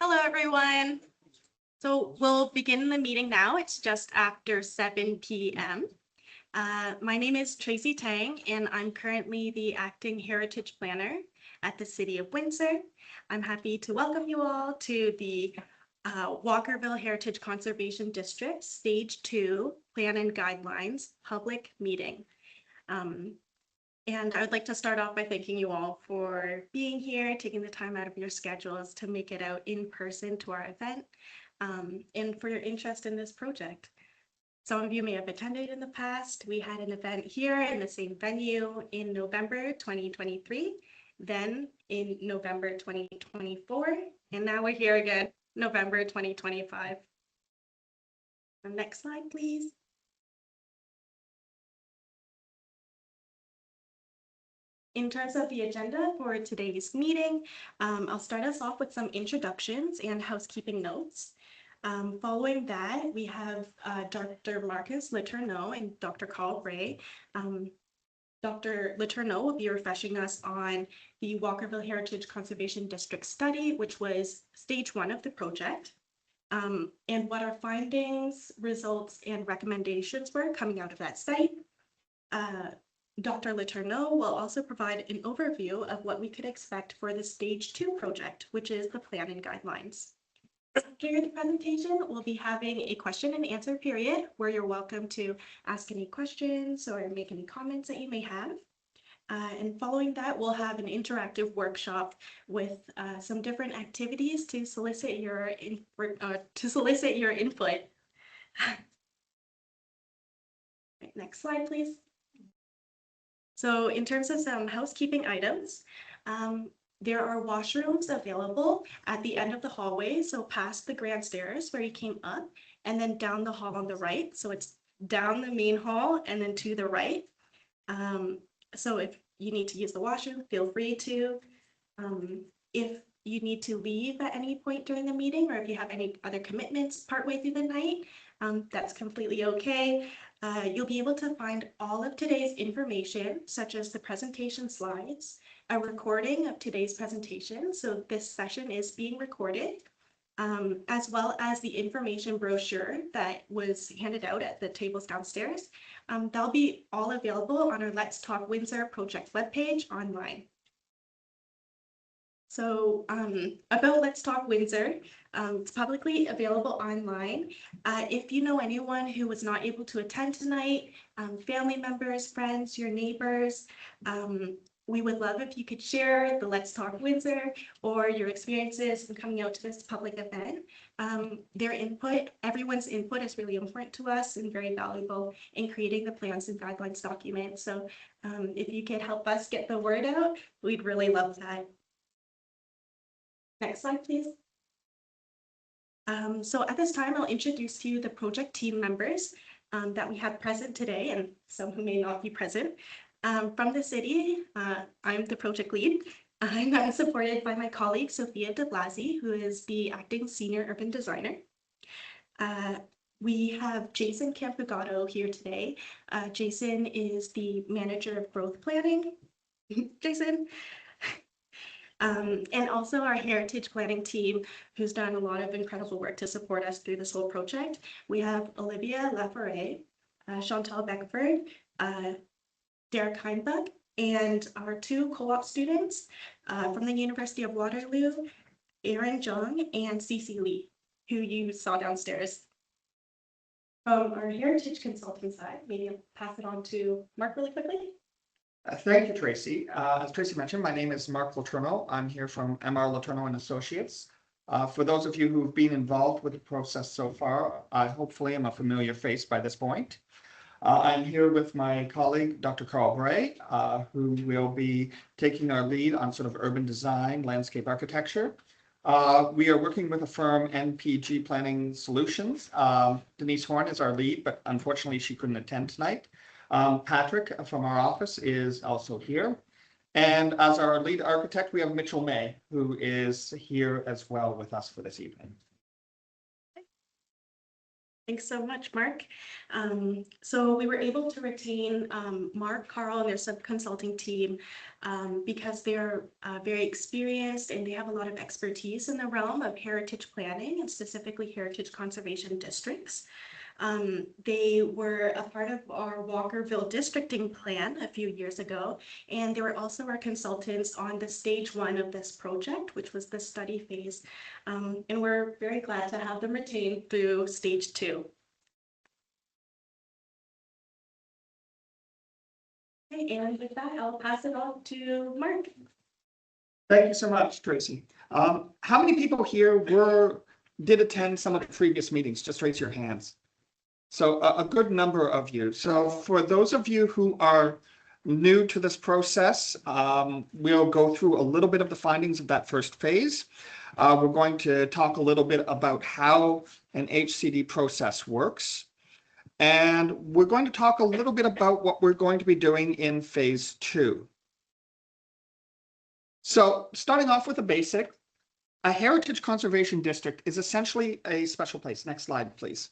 Hello, everyone. So we'll begin the meeting now. It's just after 7 p.m. My name is Tracy Tang, and I'm currently the acting heritage planner at the City of Windsor. I'm happy to welcome you all to the Walkerville Heritage Conservation District Stage 2 Plan and Guidelines public meeting. And I would like to start off by thanking you all for being here, taking the time out of your schedules to make it out in person to our event, and for your interest in this project. Some of you may have attended in the past. We had an event here in the same venue in November 2023, then in November 2024, and now we're here again, November 2025. The next slide, please. In terms of the agenda for today's meeting, I'll start us off with some introductions and housekeeping notes. Following that, we have Dr. Marcus Letourneau and Dr. Bray. Dr. Letourneau will be refreshing us on the Walkerville Heritage Conservation District Study, which was stage 1 of the project, and what our findings, results, and recommendations were coming out of that study. Dr. Letourneau will also provide an overview of what we could expect for the stage 2 project, which is the plan and guidelines. After the presentation, we'll be having a question and answer period where you're welcome to ask any questions or make any comments that you may have. And following that, we'll have an interactive workshop with some different activities to solicit your input. Next slide, please. So in terms of some housekeeping items, there are washrooms available at the end of the hallway, so past the grand stairs where you came up, and then down the hall on the right. So it's down the main hall and then to the right. So if you need to use the washroom, feel free to. If you need to leave at any point during the meeting, or if you have any other commitments partway through the night, that's completely okay. You'll be able to find all of today's information, such as the presentation slides, a recording of today's presentation. So this session is being recorded, as well as the information brochure that was handed out at the tables downstairs. They'll be all available on our Let's Talk Windsor project webpage online. So about Let's Talk Windsor, it's publicly available online. If you know anyone who was not able to attend tonight, family members, friends, your neighbors, we would love if you could share the Let's Talk Windsor or your experiences in coming out to this public event. Their input, everyone's input is really important to us and very valuable in creating the plans and guidelines document. So if you could help us get the word out, we'd really love that. Next slide, please. So at this time, I'll introduce to you the project team members that we have present today, and some who may not be present. From the city, I'm the project lead. I'm supported by my colleague, Sophia de Blasi, who is the acting senior urban designer. We have Jason Campugato here today. Jason is the manager of growth planning. Jason. And also our heritage planning team, who's done a lot of incredible work to support us through this whole project. We have Olivia Laforet, Chantal Beckford, Derek Heinbach, and our 2 co-op students from the University of Waterloo, Aaron Jung and Cece Lee, who you saw downstairs. From our heritage consulting side, maybe I'll pass it on to Mark really quickly. Thank you, Tracy. As Tracy mentioned, my name is Mark Letourneau. I'm here from MR Letourneau and Associates. For those of you who've been involved with the process so far, hopefully I'm a familiar face by this point. I'm here with my colleague, Dr. Bray, who will be taking our lead on sort of urban design, landscape architecture. We are working with a firm, NPG Planning Solutions. Denise Horn is our lead, but unfortunately she couldn't attend tonight. Patrick from our office is also here. And as our lead architect, we have Mitchell May, who is here as well with us for this evening. Thanks so much, Mark. So we were able to retain Mark, Carl, and their sub-consulting team because they're very experienced and they have a lot of expertise in the realm of heritage planning and specifically heritage conservation districts. They were a part of our Walkerville districting plan a few years ago, and they were also our consultants on the stage 1 of this project, which was the study phase. And we're very glad to have them retained through stage 2. Okay, and with that, I'll pass it on to Mark. Thank you so much, Tracy. How many people here did attend some of the previous meetings? Just raise your hands. So a good number of you. So for those of you who are new to this process, we'll go through a little bit of the findings of that first phase. We're going to talk a little bit about how an HCD process works. And we're going to talk a little bit about what we're going to be doing in phase 2. So starting off with the basic, a heritage conservation district is essentially a special place. Next slide, please.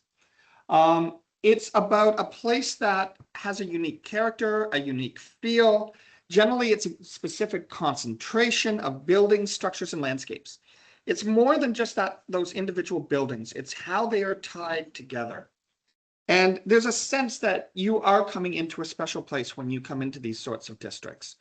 It's about a place that has a unique character, a unique feel. Generally, it's a specific concentration of buildings, structures, and landscapes. It's more than just those individual buildings. It's how they are tied together. And there's a sense that you are coming into a special place when you come into these sorts of districts.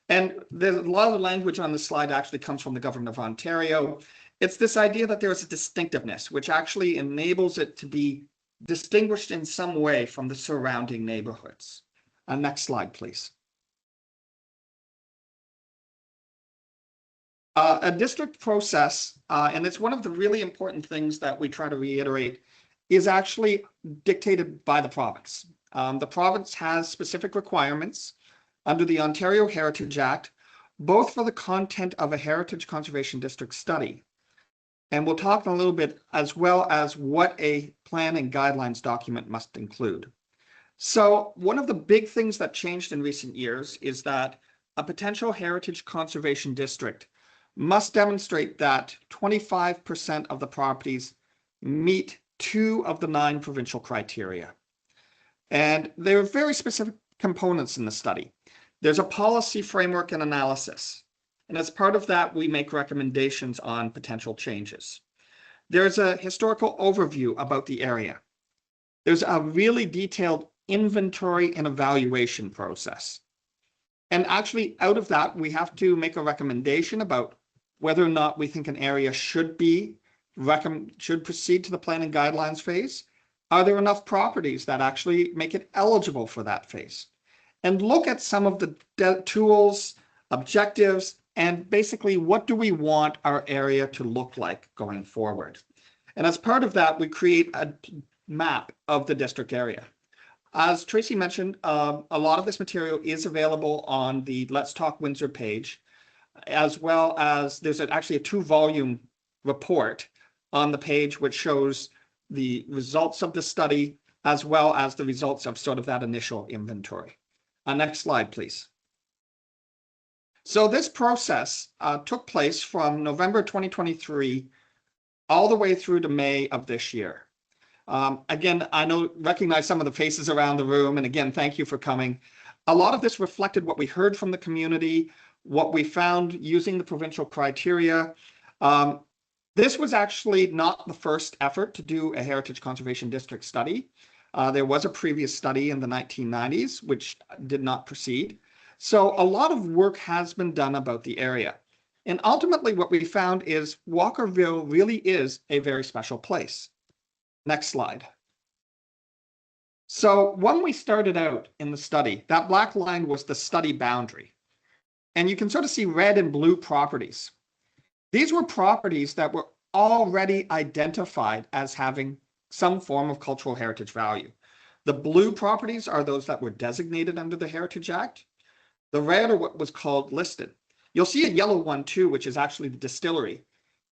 And there's a lot of the language on the slide actually comes from the government of Ontario. It's this idea that there's a distinctiveness, which actually enables it to be distinguished in some way from the surrounding neighborhoods. Next slide, please. A district process, and it's one of the really important things that we try to reiterate, is actually dictated by the province. The province has specific requirements under the Ontario Heritage Act, both for the content of a heritage conservation district study. And we'll talk a little bit as well as what a plan and guidelines document must include. So one of the big things that changed in recent years is that a potential heritage conservation district must demonstrate that 25% of the properties meet 2 of the 9 provincial criteria. And there are very specific components in the study. There's a policy framework and analysis. And as part of that, we make recommendations on potential changes. There's a historical overview about the area. There's a really detailed inventory and evaluation process. And actually, out of that, we have to make a recommendation about whether or not we think an area should proceed to the planning guidelines phase. Are there enough properties that actually make it eligible for that phase? And look at some of the tools, objectives, and basically what do we want our area to look like going forward. And as part of that, we create a map of the district area. As Tracy mentioned, a lot of this material is available on the Let's Talk Windsor page, as well as there's actually a 2-volume report on the page which shows the results of the study, as well as the results of sort of that initial inventory. Next slide, please. So this process took place from November 2023 all the way through to May of this year. Again, recognize some of the faces around the room, and again, thank you for coming. A lot of this reflected what we heard from the community, what we found using the provincial criteria. This was actually not the first effort to do a heritage conservation district study. There was a previous study in the 1990s, which did not proceed. So a lot of work has been done about the area. And ultimately what we found is Walkerville really is a very special place. Next slide. So when we started out in the study, that black line was the study boundary. And you can sort of see red and blue properties. These were properties that were already identified as having some form of cultural heritage value. The blue properties are those that were designated under the Heritage Act. The red are what was called listed. You'll see a yellow one too, which is actually the distillery.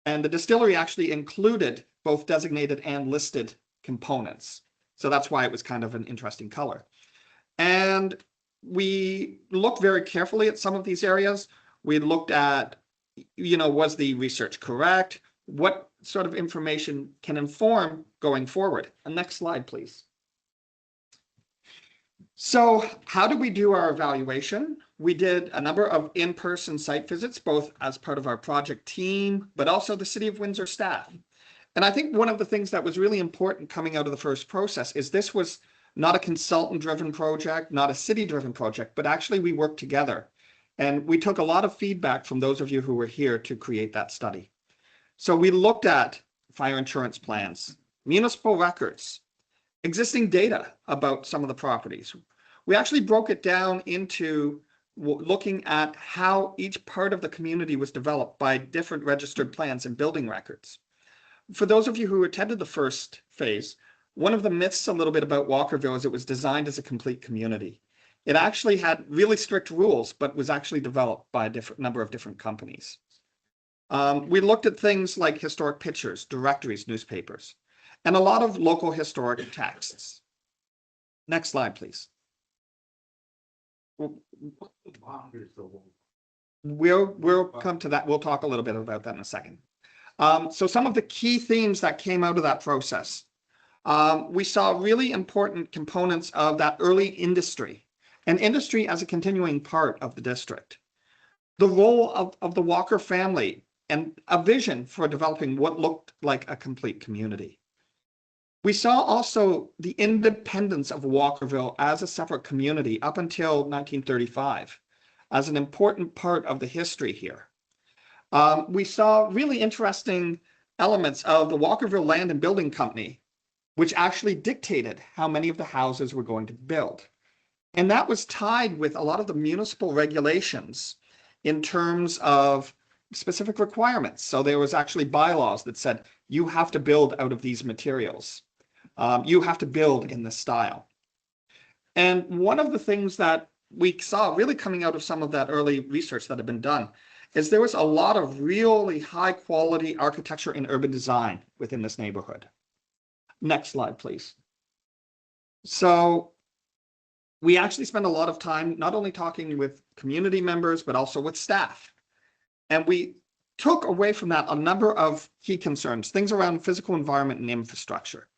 And the distillery actually included both designated and listed components. So that's why it was kind of an interesting color. And we looked very carefully at some of these areas. We looked at, was the research correct? what sort of information can inform going forward. And next slide, please. So how did we do our evaluation? We did a number of in-person site visits, both as part of our project team, but also the City of Windsor staff. And I think one of the things that was really important coming out of the first process is this was not a consultant-driven project, not a city-driven project, but actually we worked together. And we took a lot of feedback from those of you who were here to create that study. So we looked at fire insurance plans, municipal records, existing data about some of the properties. We actually broke it down into looking at how each part of the community was developed by different registered plans and building records. For those of you who attended the first phase, one of the myths a little bit about Walkerville is it was designed as a complete community. It actually had really strict rules, but was actually developed by a number of different companies. We looked at things like historic pictures, directories, newspapers, and a lot of local historic texts. Next slide, please. We'll come to that. We'll talk a little bit about that in a second. So some of the key themes that came out of that process. We saw really important components of that early industry, and industry as a continuing part of the district. The role of the Walker family and a vision for developing what looked like a complete community. We saw also the independence of Walkerville as a separate community up until 1935 as an important part of the history here. We saw really interesting elements of the Walkerville Land and Building Company, which actually dictated how many of the houses were going to build. And that was tied with a lot of the municipal regulations in terms of specific requirements. So there was actually bylaws that said, you have to build out of these materials. You have to build in this style. And one of the things that we saw really coming out of some of that early research that had been done is there was a lot of really high quality architecture and urban design within this neighborhood. Next slide, please. So we actually spent a lot of time not only talking with community members, but also with staff. And we took away from that a number of key concerns, things around physical environment and infrastructure.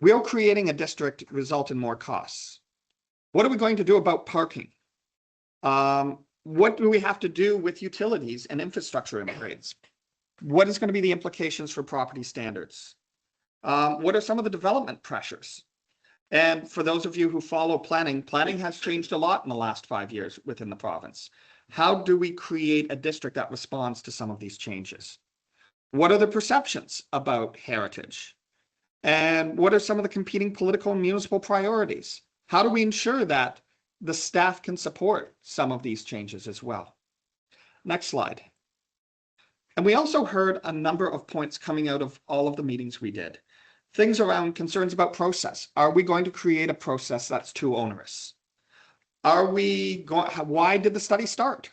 Will creating a district result in more costs? What are we going to do about parking? What do we have to do with utilities and infrastructure upgrades? What is going to be the implications for property standards? What are some of the development pressures? And for those of you who follow planning, planning has changed a lot in the last 5 years within the province. How do we create a district that responds to some of these changes? What are the perceptions about heritage? And what are some of the competing political and municipal priorities? How do we ensure that the staff can support some of these changes as well? Next slide. And we also heard a number of points coming out of all of the meetings we did. Things around concerns about process. Are we going to create a process that's too onerous? Why did the study start?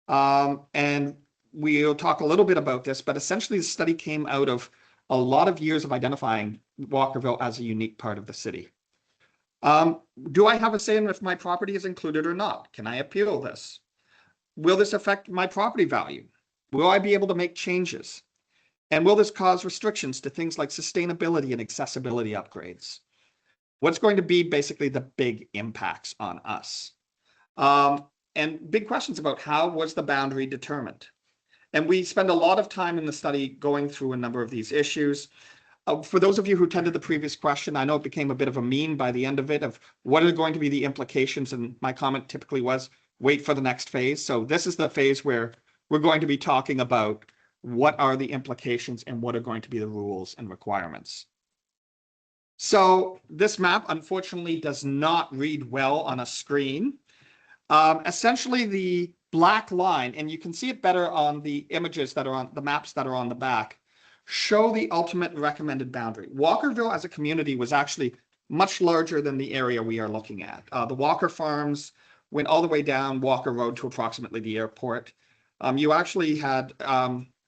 And we'll talk a little bit about this, but essentially the study came out of a lot of years of identifying Walkerville as a unique part of the city. Do I have a say in if my property is included or not? Can I appeal this? Will this affect my property value? Will I be able to make changes? And will this cause restrictions to things like sustainability and accessibility upgrades? What's going to be basically the big impacts on us? And big questions about how was the boundary determined? And we spend a lot of time in the study going through a number of these issues. For those of you who attended the previous question, I know it became a bit of a meme by the end of it of what are going to be the implications. And my comment typically was, wait for the next phase. So this is the phase where we're going to be talking about what are the implications and what are going to be the rules and requirements. So this map, unfortunately, does not read well on a screen. Essentially, the black line, and you can see it better on the images that are on the maps that are on the back, show the ultimate recommended boundary. Walkerville as a community was actually much larger than the area we are looking at. The Walker farms went all the way down Walker Road to approximately the airport. You actually had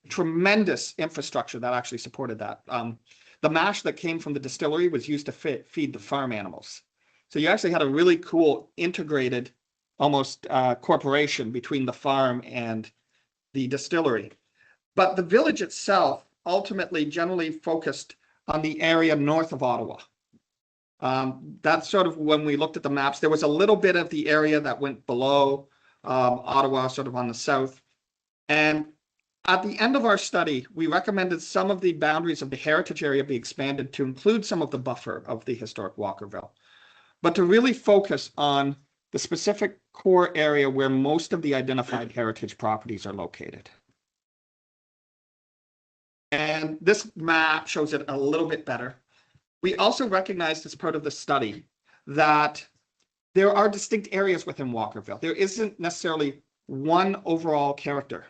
tremendous infrastructure that actually supported that. The mash that came from the distillery was used to feed the farm animals. So you actually had a really cool integrated almost corporation between the farm and the distillery. But the village itself ultimately generally focused on the area north of Ottawa. That's sort of when we looked at the maps. There was a little bit of the area that went below Ottawa, sort of on the south. And at the end of our study, we recommended some of the boundaries of the heritage area be expanded to include some of the buffer of the historic Walkerville, but to really focus on the specific core area where most of the identified heritage properties are located. And this map shows it a little bit better. We also recognized as part of the study that there are distinct areas within Walkerville. There isn't necessarily one overall character.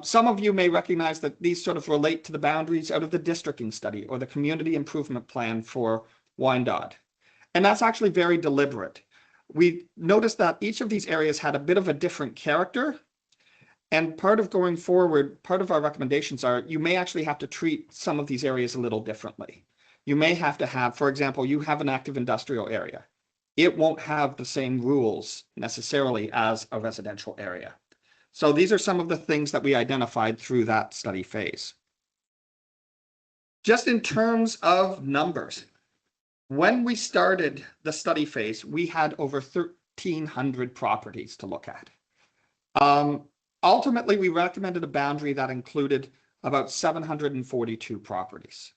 Some of you may recognize that these sort of relate to the boundaries out of the districting study or the community improvement plan for Wyandotte. And that's actually very deliberate. We noticed that each of these areas had a bit of a different character. And part of going forward, part of our recommendations are you may actually have to treat some of these areas a little differently. You may have to have, for example, you have an active industrial area. It won't have the same rules necessarily as a residential area. So these are some of the things that we identified through that study phase. Just in terms of numbers, when we started the study phase, we had over 1,300 properties to look at. Ultimately, we recommended a boundary that included about 742 properties.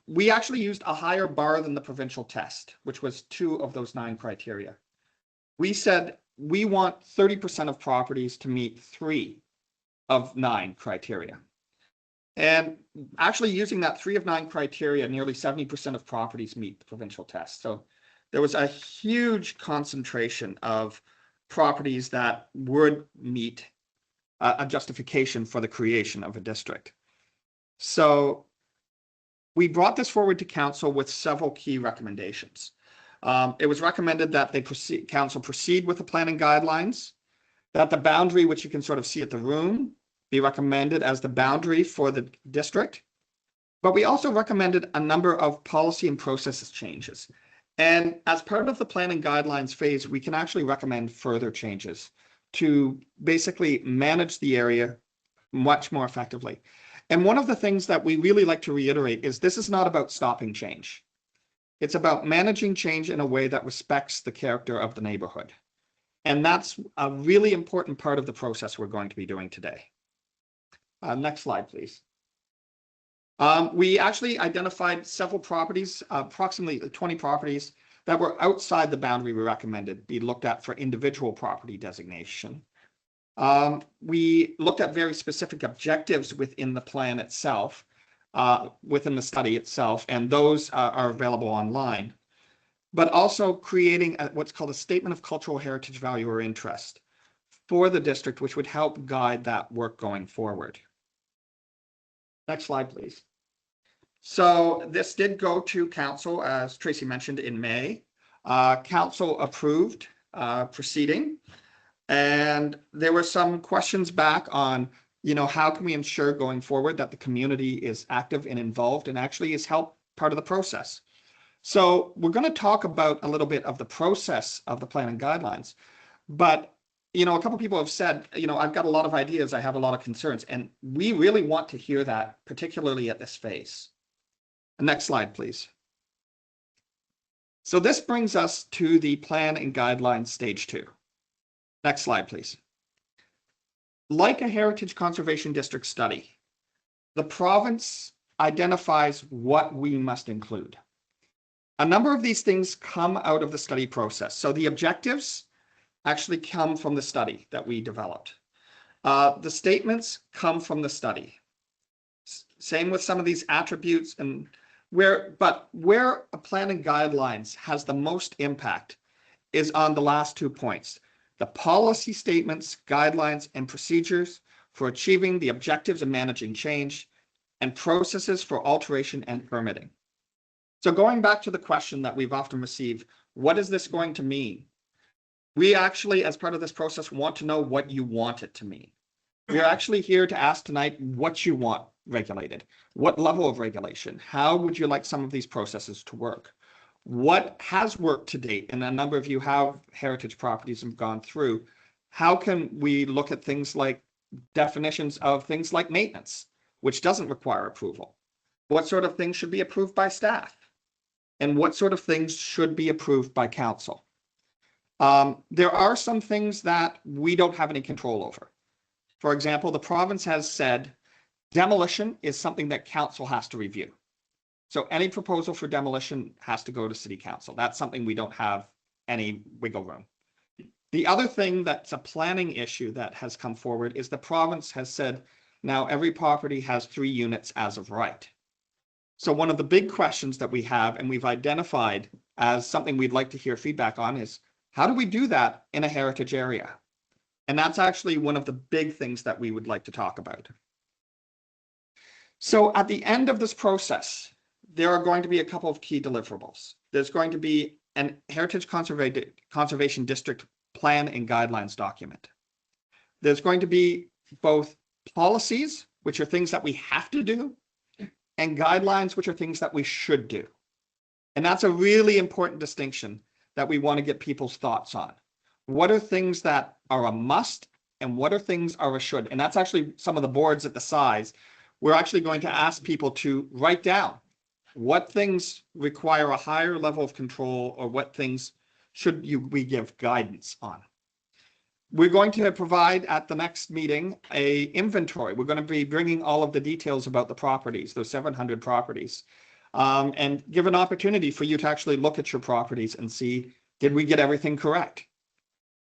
We actually used a higher bar than the provincial test, which was 2 of those 9 criteria. We said we want 30% of properties to meet 3 of 9 criteria. And actually using that 3 of 9 criteria, nearly 70% of properties meet the provincial test. So there was a huge concentration of properties that would meet a justification for the creation of a district. So we brought this forward to council with several key recommendations. It was recommended that council proceed with the planning guidelines, that the boundary, which you can sort of see at the room, be recommended as the boundary for the district. But we also recommended a number of policy and processes changes. And as part of the planning guidelines phase, we can actually recommend further changes to basically manage the area much more effectively. And one of the things that we really like to reiterate is this is not about stopping change. It's about managing change in a way that respects the character of the neighborhood. And that's a really important part of the process we're going to be doing today. Next slide, please. We actually identified several properties, approximately 20 properties that were outside the boundary we recommended be looked at for individual property designation. We looked at very specific objectives within the plan itself, within the study itself, and those are available online, but also creating what's called a statement of cultural heritage value or interest for the district, which would help guide that work going forward. Next slide, please. So this did go to council, as Tracy mentioned, in May. Council approved proceeding, and there were some questions back on, how can we ensure going forward that the community is active and involved and actually is part of the process. So we're going to talk about a little bit of the process of the planning guidelines, but a couple of people have said, I've got a lot of ideas, I have a lot of concerns, and we really want to hear that, particularly at this phase. Next slide, please. So this brings us to the plan and guidelines stage 2. Next slide, please. Like a heritage conservation district study, the province identifies what we must include. A number of these things come out of the study process. So the objectives actually come from the study that we developed. The statements come from the study. Same with some of these attributes, and where a planning guidelines has the most impact is on the last 2 points. The policy statements, guidelines, and procedures for achieving the objectives of managing change, and processes for alteration and permitting. So going back to the question that we've often received, what is this going to mean? We actually, as part of this process, want to know what you want it to mean. We're actually here to ask tonight what you want regulated. What level of regulation? How would you like some of these processes to work? What has worked to date? And a number of you have heritage properties and gone through. How can we look at things like definitions of things like maintenance, which doesn't require approval? What sort of things should be approved by staff? And what sort of things should be approved by council? There are some things that we don't have any control over. For example, the province has said demolition is something that council has to review. So any proposal for demolition has to go to city council. That's something we don't have any wiggle room. The other thing that's a planning issue that has come forward is the province has said now every property has 3 units as of right. So one of the big questions that we have, and we've identified as something we'd like to hear feedback on, is how do we do that in a heritage area? And that's actually one of the big things that we would like to talk about. So at the end of this process, there are going to be a couple of key deliverables. There's going to be an Heritage Conservation District Plan and Guidelines document. There's going to be both policies, which are things that we have to do, and guidelines, which are things that we should do. And that's a really important distinction that we want to get people's thoughts on. What are things that are a must and what are things are a should? And that's actually some of the boards at the size. We're actually going to ask people to write down what things require a higher level of control or what things we give guidance on. We're going to provide at the next meeting a inventory. We're going to be bringing all of the details about the properties, those 700 properties, and give an opportunity for you to actually look at your properties and see, did we get everything correct?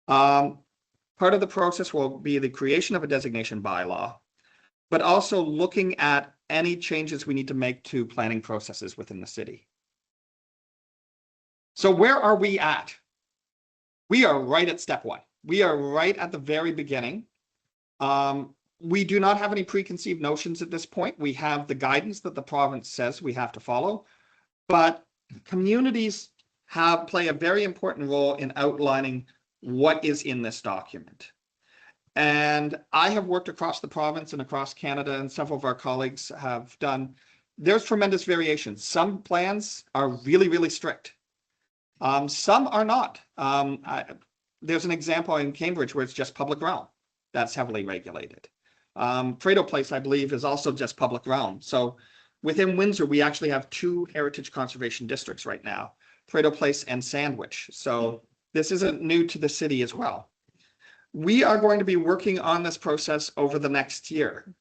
Part of the process will be the creation of a designation bylaw, but also looking at any changes we need to make to planning processes within the city. So where are we at? We are right at step 1. We are right at the very beginning. We do not have any preconceived notions at this point. We have the guidance that the province says we have to follow, but communities play a very important role in outlining what is in this document. And I have worked across the province and across Canada, and several of our colleagues have done. There's tremendous variation. Some plans are really, really strict. Some are not. There's an example in Cambridge where it's just public realm. That's heavily regulated. Fredo Place, I believe, is also just public realm. So within Windsor, we actually have 2 heritage conservation districts right now, Fredo Place and Sandwich. So this isn't new to the city as well. We are going to be working on this process over the next year.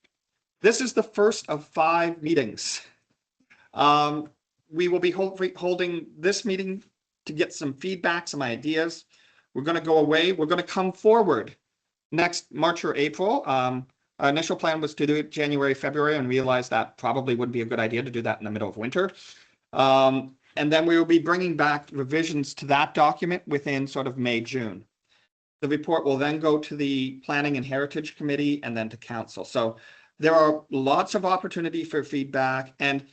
This is the first of 5 meetings. We will be holding this meeting to get some feedback, some ideas. We're going to go away. We're going to come forward next March or April. Our initial plan was to do it January, February, and realized that probably wouldn't be a good idea to do that in the middle of winter. And then we will be bringing back revisions to that document within sort of May, June. The report will then go to the Planning and Heritage Committee and then to Council. So there are lots of opportunity for feedback. And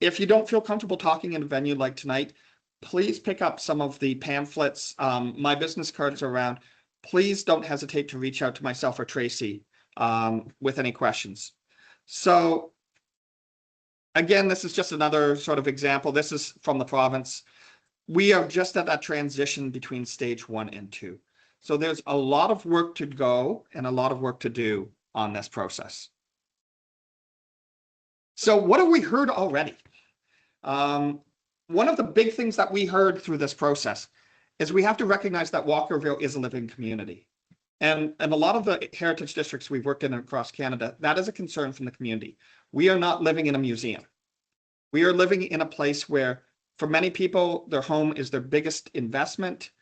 if you don't feel comfortable talking in a venue like tonight, please pick up some of the pamphlets. My business cards are around. Please don't hesitate to reach out to myself or Tracy with any questions. So again, this is just another sort of example. This is from the province. We are just at that transition between stage 1 and 2. So there's a lot of work to go and a lot of work to do on this process. So what have we heard already? One of the big things that we heard through this process is we have to recognize that Walkerville is a living community. And a lot of the heritage districts we've worked in across Canada, that is a concern from the community. We are not living in a museum. We are living in a place where, for many people, their home is their biggest investment.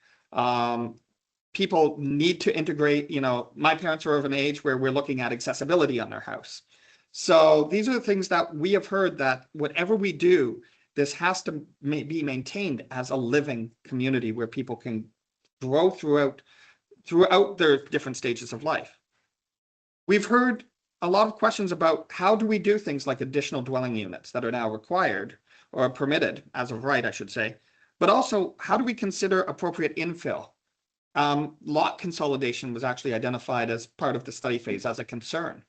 People need to integrate, my parents are of an age where we're looking at accessibility on their house. So these are the things that we have heard, that whatever we do, this has to be maintained as a living community where people can grow throughout their different stages of life. We've heard a lot of questions about how do we do things like additional dwelling units that are now required or permitted as of right, I should say, but also how do we consider appropriate infill? Lot consolidation was actually identified as part of the study phase as a concern.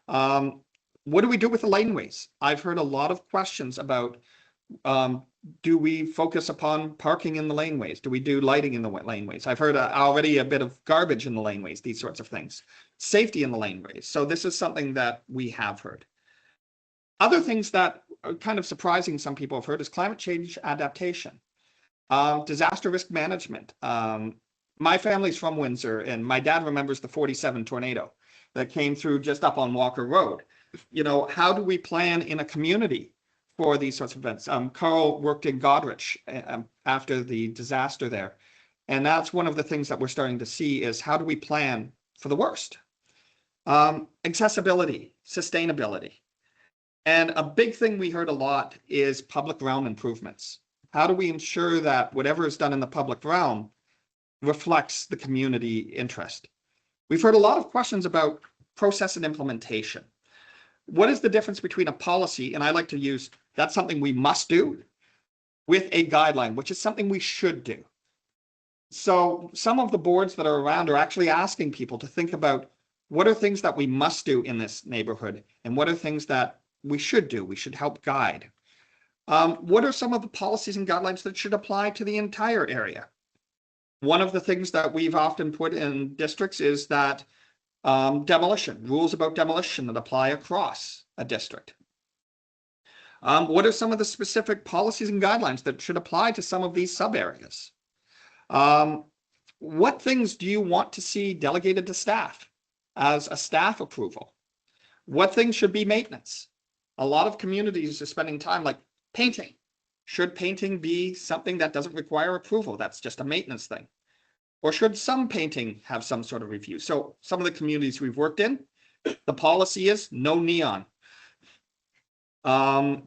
What do we do with the laneways? I've heard a lot of questions about, do we focus upon parking in the laneways? Do we do lighting in the laneways? I've heard already a bit of garbage in the laneways, these sorts of things. Safety in the laneways. So this is something that we have heard. Other things that are kind of surprising some people have heard is climate change adaptation, disaster risk management. My family's from Windsor, and my dad remembers the 47 tornado that came through just up on Walker Road. You know, how do we plan in a community for these sorts of events? Carl worked in Godrich after the disaster there. And that's one of the things that we're starting to see is how do we plan for the worst? Accessibility, sustainability. And a big thing we heard a lot is public realm improvements. How do we ensure that whatever is done in the public realm reflects the community interest? We've heard a lot of questions about process and implementation. What is the difference between a policy, and I like to use, that's something we must do, with a guideline, which is something we should do. So some of the boards that are around are actually asking people to think about what are things that we must do in this neighborhood and what are things that we should do, we should help guide. What are some of the policies and guidelines that should apply to the entire area? One of the things that we've often put in districts is that demolition, rules about demolition that apply across a district. What are some of the specific policies and guidelines that should apply to some of these sub areas? What things do you want to see delegated to staff as a staff approval? What things should be maintenance? A lot of communities are spending time like painting. Should painting be something that doesn't require approval? That's just a maintenance thing. Or should some painting have some sort of review? So some of the communities we've worked in, the policy is no neon. And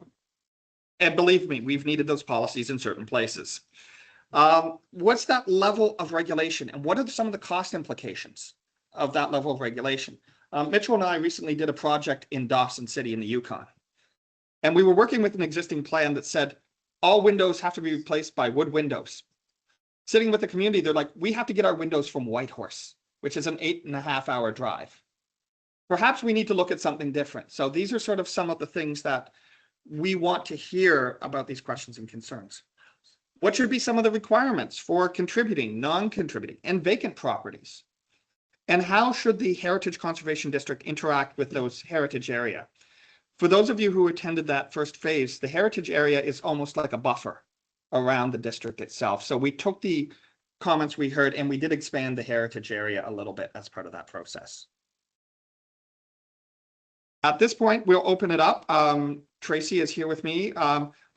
believe me, we've needed those policies in certain places. What's that level of regulation and what are some of the cost implications of that level of regulation? Mitchell and I recently did a project in Dawson City in the Yukon. And we were working with an existing plan that said all windows have to be replaced by wood windows. Sitting with the community, they're like, we have to get our windows from Whitehorse, which is an 8.5-hour drive. Perhaps we need to look at something different. So these are sort of some of the things that we want to hear about these questions and concerns. What should be some of the requirements for contributing, non-contributing, and vacant properties? And how should the Heritage Conservation District interact with those heritage area? For those of you who attended that first phase, the heritage area is almost like a buffer around the district itself. So we took the comments we heard and we did expand the heritage area a little bit as part of that process. At this point, we'll open it up. Tracy is here with me.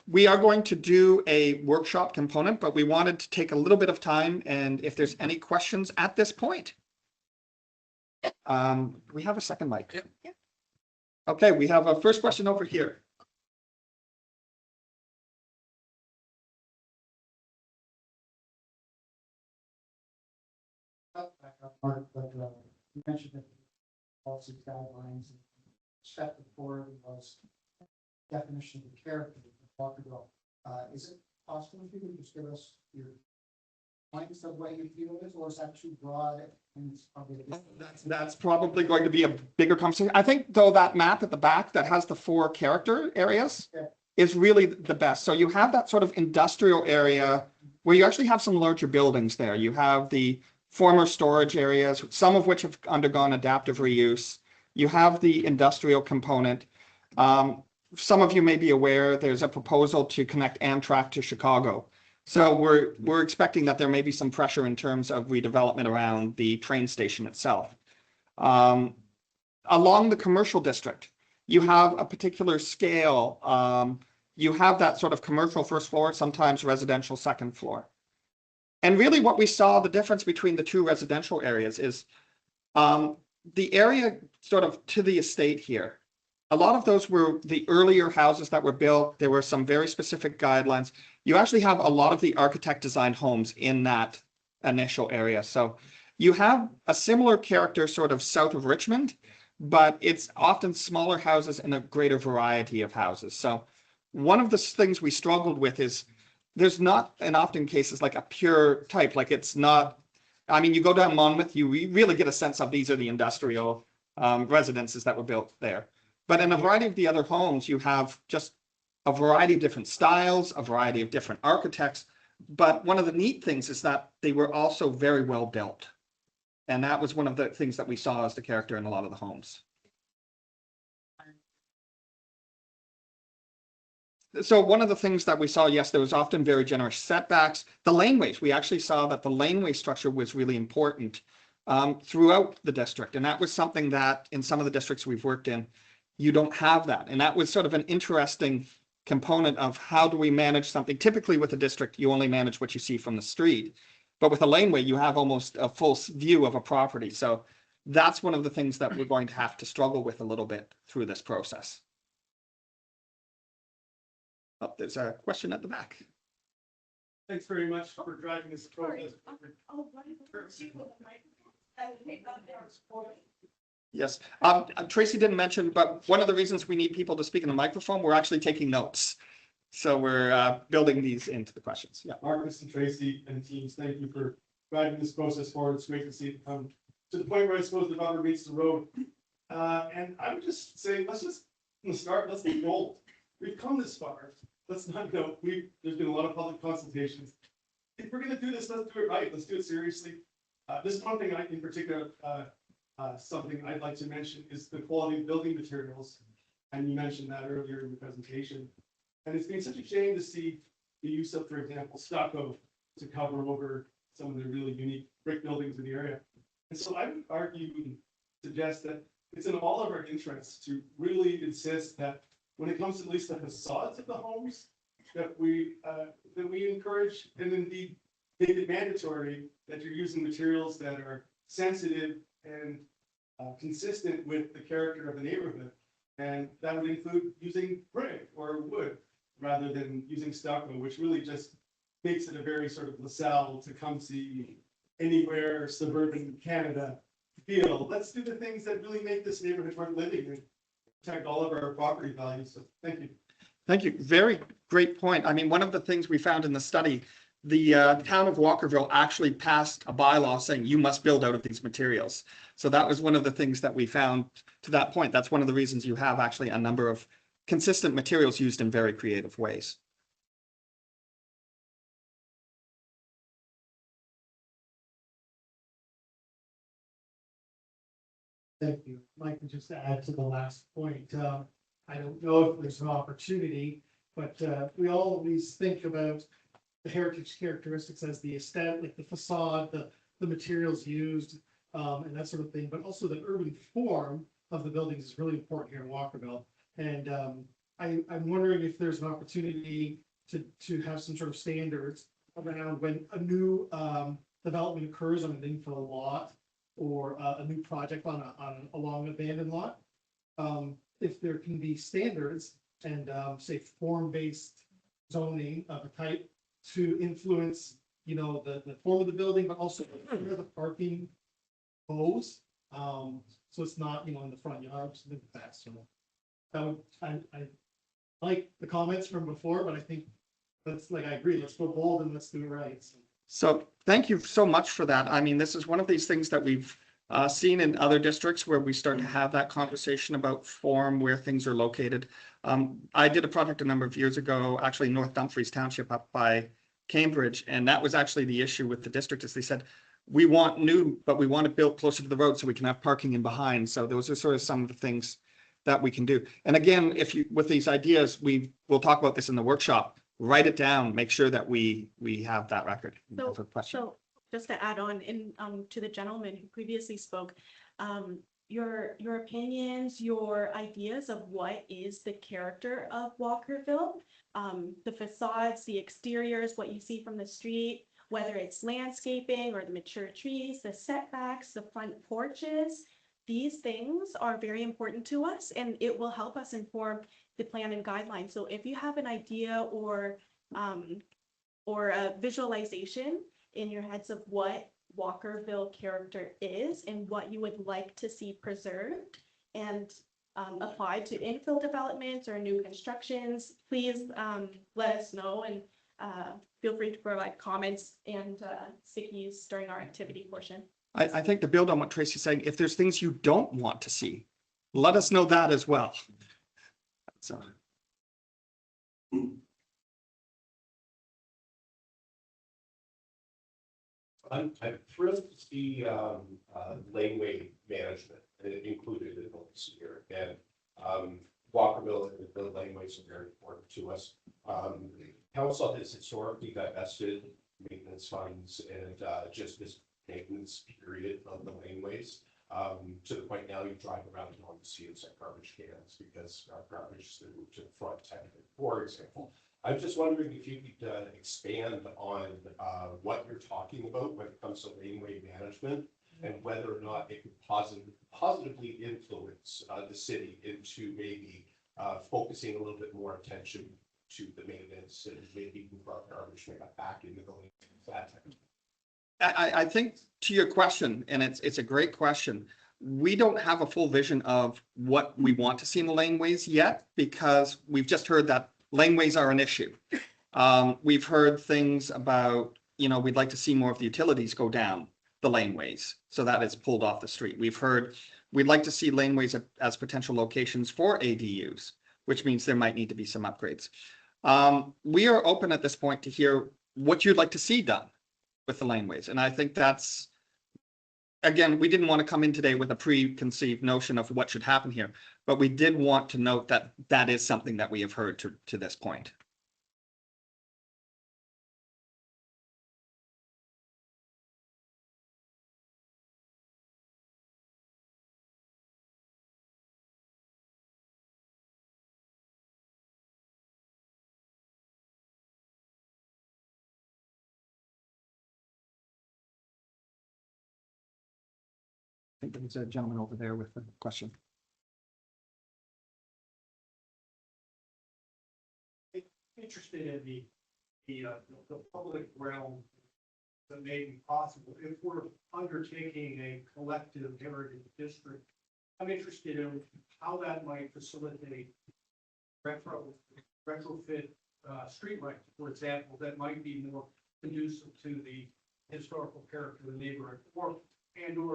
We are going to do a workshop component, but we wanted to take a little bit of time. And if there's any questions at this point, we have a second mic. Yeah. Okay, we have a first question over here. Mark, but you mentioned that policy guidelines. Step before was definition of the character of Walkerville. Is it possible if you could just give us your points of what you feel it is, or is that too broad? And it's probably that's probably going to be a bigger conversation. I think though that map at the back that has the 4 character areas is really the best. So you have that sort of industrial area where you actually have some larger buildings there. You have the former storage areas, some of which have undergone adaptive reuse. You have the industrial component. Some of you may be aware there's a proposal to connect Amtrak to Chicago. So we're expecting that there may be some pressure in terms of redevelopment around the train station itself. Along the commercial district, you have a particular scale. You have that sort of commercial first floor, sometimes residential second floor. And really what we saw, the difference between the 2 residential areas is the area sort of to the estate here. A lot of those were the earlier houses that were built. There were some very specific guidelines. You actually have a lot of the architect designed homes in that initial area. So you have a similar character sort of south of Richmond, but it's often smaller houses and a greater variety of houses. So one of the things we struggled with is there's not in often cases like a pure type, like it's not, I mean, you go down Monmouth, you really get a sense of these are the industrial residences that were built there. But in a variety of the other homes, you have just a variety of different styles, a variety of different architects. But one of the neat things is that they were also very well built. And that was one of the things that we saw as the character in a lot of the homes. So one of the things that we saw, yes, there was often very generous setbacks. The laneways, we actually saw that the laneway structure was really important throughout the district. And that was something that in some of the districts we've worked in, you don't have that. And that was sort of an interesting component of how do we manage something. Typically with a district, you only manage what you see from the street. But with a laneway, you have almost a full view of a property. So that's one of the things that we're going to have to struggle with a little bit through this process. Oh, there's a question at the back. Thanks very much for driving this process. Yes, Tracy didn't mention, but one of the reasons we need people to speak in the microphone, we're actually taking notes. So we're building these into the questions. Yeah. Marcus and Tracy and teams, thank you for driving this process forward. It's great to see it come to the point where I suppose the rubber meets the road. And I would just say, let's just, from the start, let's be bold. We've come this far. Let's not go. There's been a lot of public consultations. If we're going to do this, let's do it right. Let's do it seriously. This one thing in particular, something I'd like to mention is the quality of building materials. And you mentioned that earlier in the presentation. And it's been such a shame to see the use of, for example, stucco to cover over some of the really unique brick buildings in the area. And so I would argue and suggest that it's in all of our interests to really insist that when it comes to at least the facades of the homes, that we encourage and indeed make it mandatory that you're using materials that are sensitive and consistent with the character of the neighborhood. And that would include using brick or wood rather than using stucco, which really just makes it a very sort of LaSalle to come see anywhere suburban Canada feel. Let's do the things that really make this neighborhood worth living in. Protect all of our property values. So thank you. Thank you. Very great point. I mean, one of the things we found in the study, the town of Walkerville actually passed a bylaw saying you must build out of these materials. So that was one of the things that we found to that point. That's one of the reasons you have actually a number of consistent materials used in very creative ways. Thank you. Mike, just to add to the last point, I don't know if there's an opportunity, but we always think about the heritage characteristics as the aesthetic, like the facade, the materials used, and that sort of thing, but also the urban form of the buildings is really important here in Walkerville. And I'm wondering if there's an opportunity to have some sort of standards around when a new development occurs on an infill lot or a new project along an abandoned lot. If there can be standards and say form-based zoning of a type to influence, the form of the building, but also where the parking goes. So it's not, in the front yard, something like that. So that would, I like the comments from before, but I think I agree, let's go bold and let's do it right. So thank you so much for that. I mean, this is one of these things that we've seen in other districts where we start to have that conversation about form, where things are located. I did a project a number of years ago, actually North Dumfries Township up by Cambridge, and that was actually the issue with the district, is they said, we want new, but we want to build closer to the road so we can have parking in behind. So those are sort of some of the things that we can do. And again, with these ideas, we'll talk about this in the workshop. Write it down, make sure that we have that record. So just to add on to the gentleman who previously spoke, your opinions, your ideas of what is the character of Walkerville, the facades, the exteriors, what you see from the street, whether it's landscaping or the mature trees, the setbacks, the front porches, these things are very important to us, and it will help us inform the plan and guidelines. So if you have an idea or a visualization in your heads of what Walkerville character is and what you would like to see preserved and applied to infill developments or new constructions, please let us know, and feel free to provide comments and stickies during our activity portion. I think to build on what Tracy's saying, if there's things you don't want to see, let us know that as well. So. I'm thrilled to see laneway management included in this here. And Walkerville, the laneways are very important to us. Council has historically divested maintenance funds and just this maintenance period of the laneways. To the point now you drive around and all you see is like garbage cans because our garbage is moved to the front technically, for example. I'm just wondering if you could expand on what you're talking about when it comes to laneway management and whether or not it could positively influence the city into maybe focusing a little bit more attention to the maintenance and maybe move our garbage back into the lane. That type of thing. I think to your question, and it's a great question. We don't have a full vision of what we want to see in the laneways yet, because we've just heard that laneways are an issue. We've heard things about, we'd like to see more of the utilities go down the laneways so that it's pulled off the street. We've heard we'd like to see laneways as potential locations for ADUs, which means there might need to be some upgrades. We are open at this point to hear what you'd like to see done with the laneways. And I think that's, again, we didn't want to come in today with a preconceived notion of what should happen here, but we did want to note that that is something that we have heard to this point. I think there's a gentleman over there with a question. Interested in the public realm that may be possible if we're undertaking a collective heritage district. I'm interested in how that might facilitate retrofit streetlights, for example, that might be more conducive to the historical character of the neighborhood, or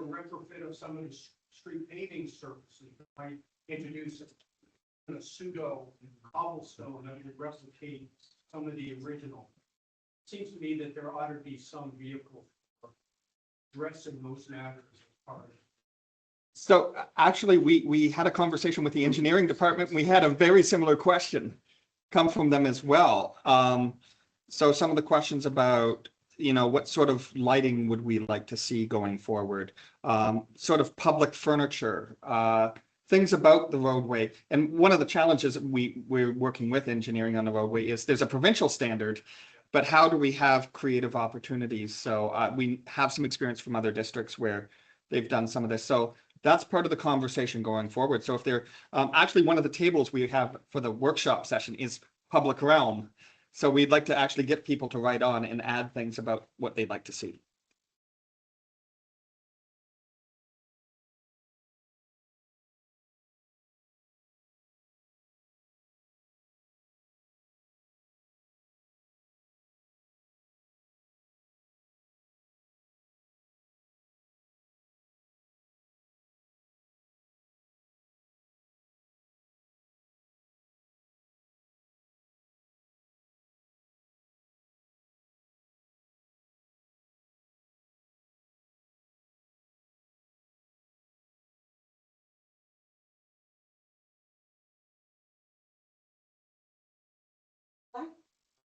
retrofit of some of the street paving surfaces that might introduce a pseudo cobblestone that would replicate some of the original. It seems to me that there ought to be some vehicle for addressing those matters as part of it. So actually, we had a conversation with the engineering department. We had a very similar question come from them as well. So some of the questions about, what sort of lighting would we like to see going forward? Sort of public furniture, things about the roadway. And one of the challenges we're working with engineering on the roadway is there's a provincial standard, but how do we have creative opportunities? So we have some experience from other districts where they've done some of this. So that's part of the conversation going forward. So if they're actually one of the tables we have for the workshop session is public realm. So we'd like to actually get people to write on and add things about what they'd like to see.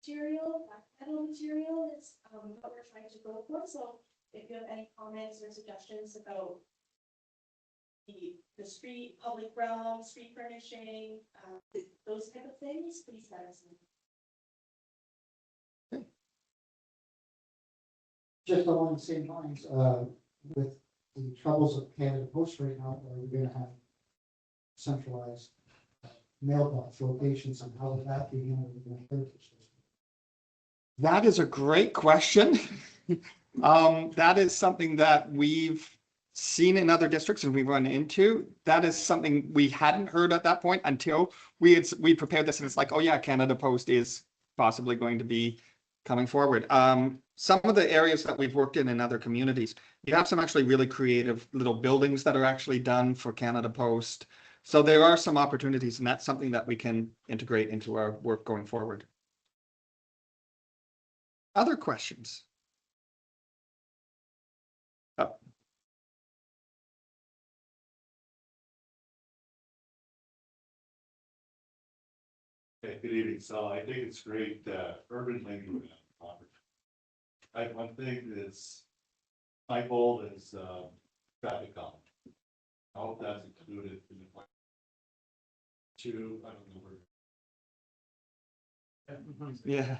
Metal material is what we're trying to go for. So if you have any comments or suggestions about the street, public realm, street furnishing, those type of things, please let us know. Just along the same lines, with the troubles of Canada Post right now, we're going to have centralized mailbox locations, and how would that be handled in the heritage district? That is a great question. That is something that we've seen in other districts and we run into. That is something we hadn't heard at that point until we prepared this, and it's like, oh yeah, Canada Post is possibly going to be coming forward. Some of the areas that we've worked in other communities, you have some actually really creative little buildings that are actually done for Canada Post. So there are some opportunities, and that's something that we can integrate into our work going forward. Other questions? Oh. Hey, good evening. So I think it's great, urban language. One thing that's, my goal is, traffic calm. I hope that's included in the plan. Two, I don't know where. Yeah.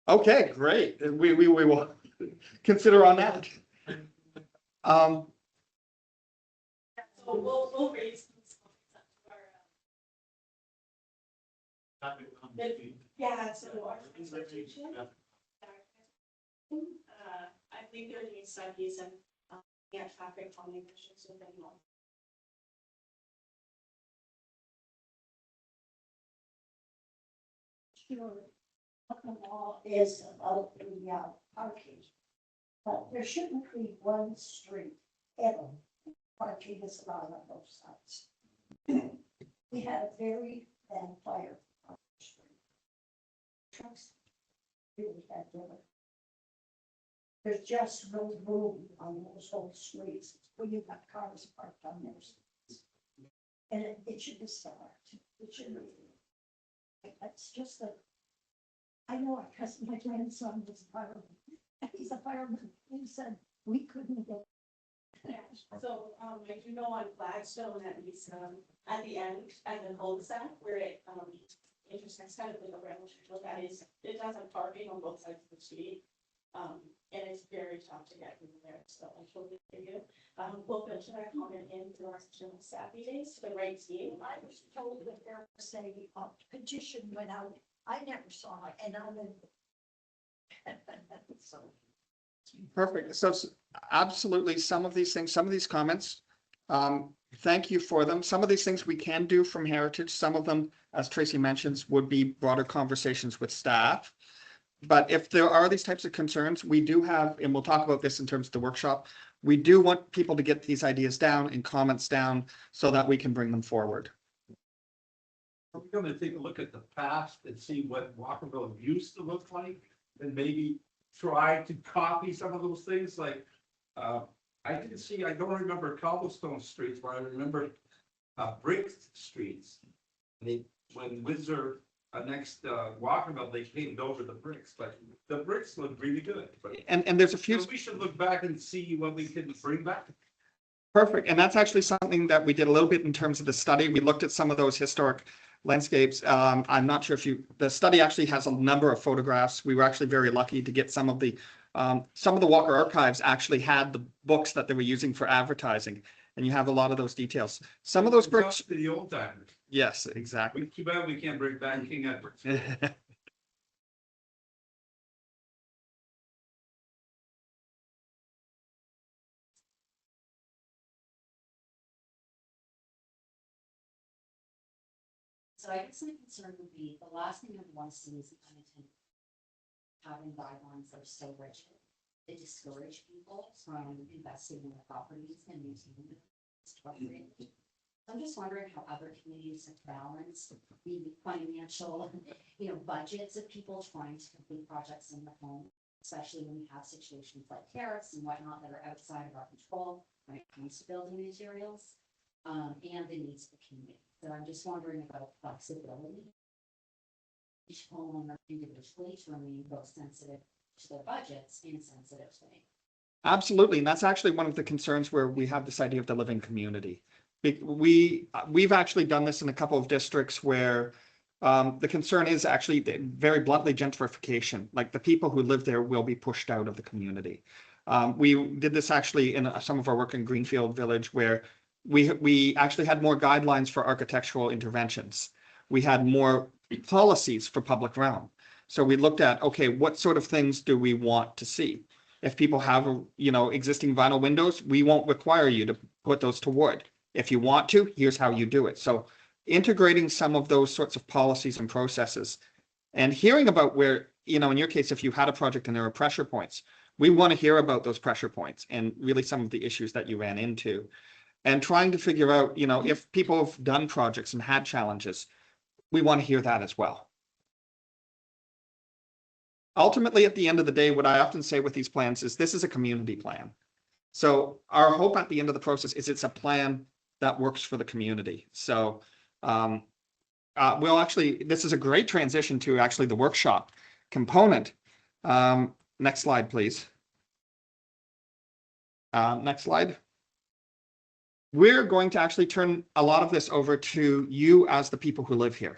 Okay, great. We will consider on that. So we'll raise these topics up to our, yeah, so our consultation. I believe they're doing studies and, traffic calming issues with anyone. Sure. The law is about the parking, but there shouldn't be one street ever. Parking is allowed on both sides. We had a very bad fire on the street. Trucks really had dinner. There's just no room on those whole streets where you've got cars parked on those. And it should be stopped. It should be. It's just that. I know because my grandson was a fireman. He's a fireman. He said we couldn't get. Yeah, so, I do know on Flagstone, at least, at the end, at the cul-de-sac, where it, intersects kind of like a railroad, that is, it does have parking on both sides of the street. And it's very tough to get through there, so I totally agree. We'll filter that comment in through our general staff meetings to the right team. I was told that there was a petition went out. I never saw it, and I'm in. So. Perfect. So absolutely, some of these things, some of these comments, thank you for them. Some of these things we can do from Heritage. Some of them, as Tracy mentions, would be broader conversations with staff. But if there are these types of concerns, we do have, and we'll talk about this in terms of the workshop, we do want people to get these ideas down and comments down so that we can bring them forward. Are we going to take a look at the past and see what Walkerville used to look like and maybe try to copy some of those things? Like, I don't remember cobblestone streets, but I remember brick streets. When Windsor annexed Walkerville, they paved over the bricks, but the bricks look really good. But And there's a few. we should look back and see what we can bring back. Perfect. And that's actually something that we did a little bit in terms of the study. We looked at some of those historic landscapes. I'm not sure if the study actually has a number of photographs. We were actually very lucky to get some of the Walker archives actually had the books that they were using for advertising. And you have a lot of those details. Some of those bricks. To the old timers. Yes, exactly. Too bad we can't bring back King Edward's. So I guess my concern would be, the last thing I want to see is unintended having guidelines that are so rigid. They discourage people from investing in the properties and maintaining them. I'm just wondering how other communities have balanced the financial, budgets of people trying to complete projects in the home, especially when we have situations like tariffs and whatnot that are outside of our control when it comes to building materials, and the needs of the community. So I'm just wondering about flexibility. Each homeowner individually to remain both sensitive to their budgets and sensitive to me. Absolutely. And that's actually one of the concerns where we have this idea of the living community. We've actually done this in a couple of districts where the concern is actually very bluntly gentrification. Like the people who live there will be pushed out of the community. We did this actually in some of our work in Greenfield Village where we actually had more guidelines for architectural interventions. We had more policies for public realm. So we looked at, okay, what sort of things do we want to see? If people have, existing vinyl windows, we won't require you to put those to wood. If you want to, here's how you do it. So integrating some of those sorts of policies and processes and hearing about where, in your case, if you had a project and there are pressure points, we want to hear about those pressure points and really some of the issues that you ran into. And trying to figure out, if people have done projects and had challenges, we want to hear that as well. Ultimately, at the end of the day, what I often say with these plans is this is a community plan. So our hope at the end of the process is it's a plan that works for the community. So I this is a great transition to actually the workshop component. Next slide, please. Next slide. We're going to actually turn a lot of this over to you as the people who live here.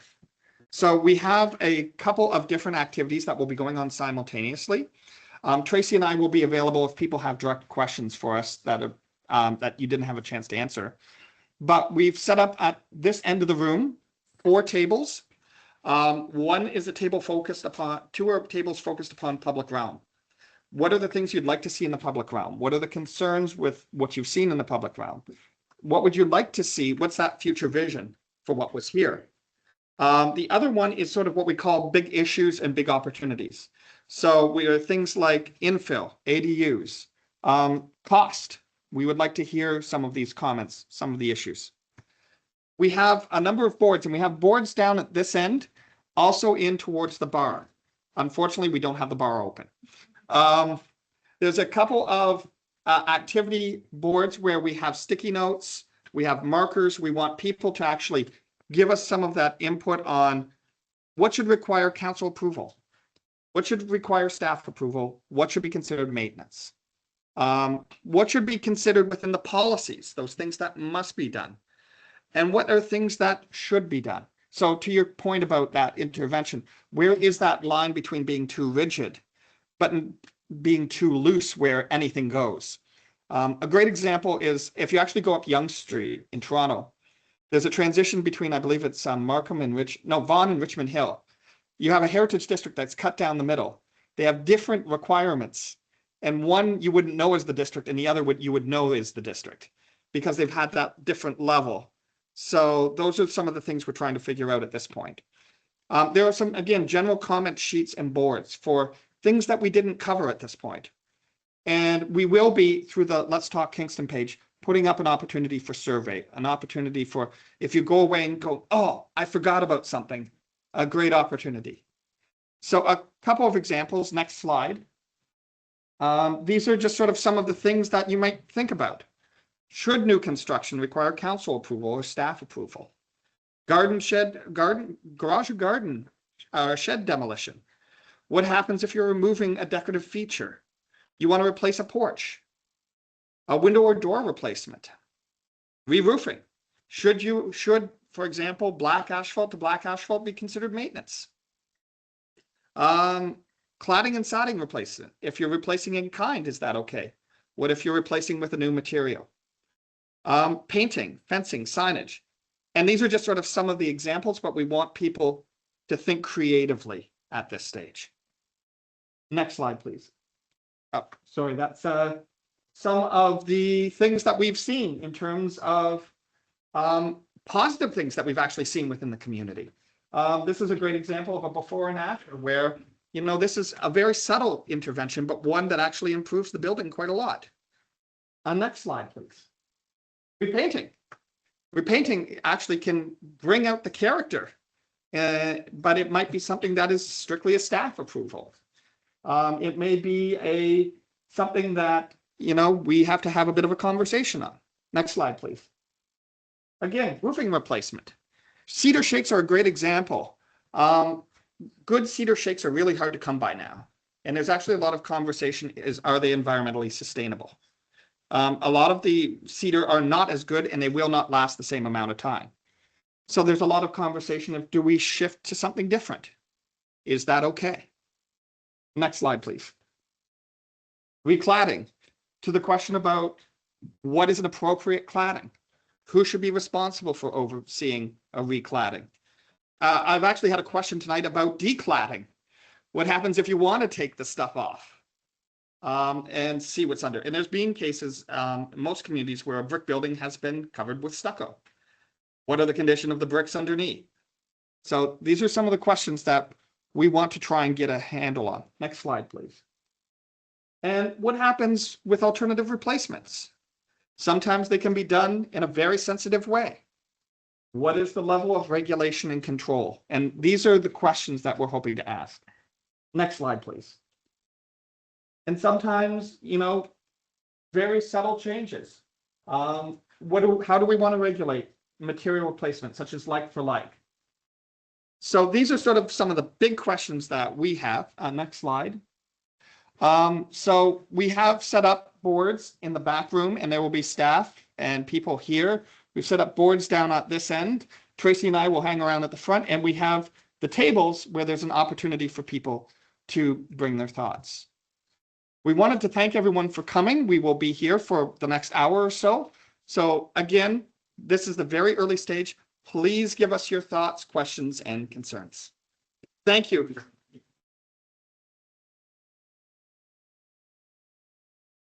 So we have a couple of different activities that will be going on simultaneously. Tracy and I will be available if people have direct questions for us that you didn't have a chance to answer. But we've set up at this end of the room 4 tables. One is a table focused upon, 2 are tables focused upon public realm. What are the things you'd like to see in the public realm? What are the concerns with what you've seen in the public realm? What would you like to see? What's that future vision for what was here? The other one is sort of what we call big issues and big opportunities. So we are things like infill, ADUs, cost. We would like to hear some of these comments, some of the issues. We have a number of boards, and we have boards down at this end, also in towards the bar. Unfortunately, we don't have the bar open. There's a couple of activity boards where we have sticky notes, we have markers. We want people to actually give us some of that input on what should require council approval, what should require staff approval, what should be considered maintenance, what should be considered within the policies, those things that must be done, and what are things that should be done. So to your point about that intervention, where is that line between being too rigid but being too loose where anything goes? A great example is if you actually go up Yonge Street in Toronto, there's a transition between, I believe it's Vaughan and Richmond Hill. You have a heritage district that's cut down the middle. They have different requirements, and one you wouldn't know is the district, and the other you would know is the district, because they've had that different level. So those are some of the things we're trying to figure out at this point. There are some, again, general comment sheets and boards for things that we didn't cover at this point. And we will be, through the Let's Talk Kingston page, putting up an opportunity for survey, an opportunity for, if you go away and go, oh, I forgot about something, a great opportunity. So a couple of examples, next slide. These are just sort of some of the things that you might think about. Should new construction require council approval or staff approval? Garage or garden shed demolition. What happens if you're removing a decorative feature? You want to replace a porch, a window or door replacement, re-roofing. Should, for example, black asphalt to black asphalt be considered maintenance? Cladding and siding replacement. If you're replacing in kind, is that okay? What if you're replacing with a new material? Painting, fencing, signage. And these are just sort of some of the examples, but we want people to think creatively at this stage. Next slide, please. Oh, sorry, that's some of the things that we've seen in terms of positive things that we've actually seen within the community. This is a great example of a before and after where, you know, this is a very subtle intervention, but one that actually improves the building quite a lot. Next slide, please. Repainting. Repainting actually can bring out the character, but it might be something that is strictly a staff approval. It may be something that, you know, we have to have a bit of a conversation on. Next slide, please. Again, roofing replacement. Cedar shakes are a great example. Good cedar shakes are really hard to come by now. And there's actually a lot of conversation are they environmentally sustainable? A lot of the cedar are not as good and they will not last the same amount of time. So there's a lot of conversation of, do we shift to something different? Is that okay? Next slide, please. Recladding. To the question about what is an appropriate cladding? Who should be responsible for overseeing a recladding? I've actually had a question tonight about decladding. What happens if you want to take the stuff off and see what's under? And there's been cases in most communities where a brick building has been covered with stucco. What are the condition of the bricks underneath? So these are some of the questions that we want to try and get a handle on. Next slide, please. And what happens with alternative replacements? Sometimes they can be done in a very sensitive way. What is the level of regulation and control? And these are the questions that we're hoping to ask. Next slide, please. And sometimes, you know, very subtle changes. How do we want to regulate material replacement, such as like for like? So these are sort of some of the big questions that we have. Next slide. So we have set up boards in the back room, and there will be staff and people here. We've set up boards down at this end. Tracy and I will hang around at the front, and we have the tables where there's an opportunity for people to bring their thoughts. We wanted to thank everyone for coming. We will be here for the next hour or so. So again, this is the very early stage. Please give us your thoughts, questions, and concerns. Thank you.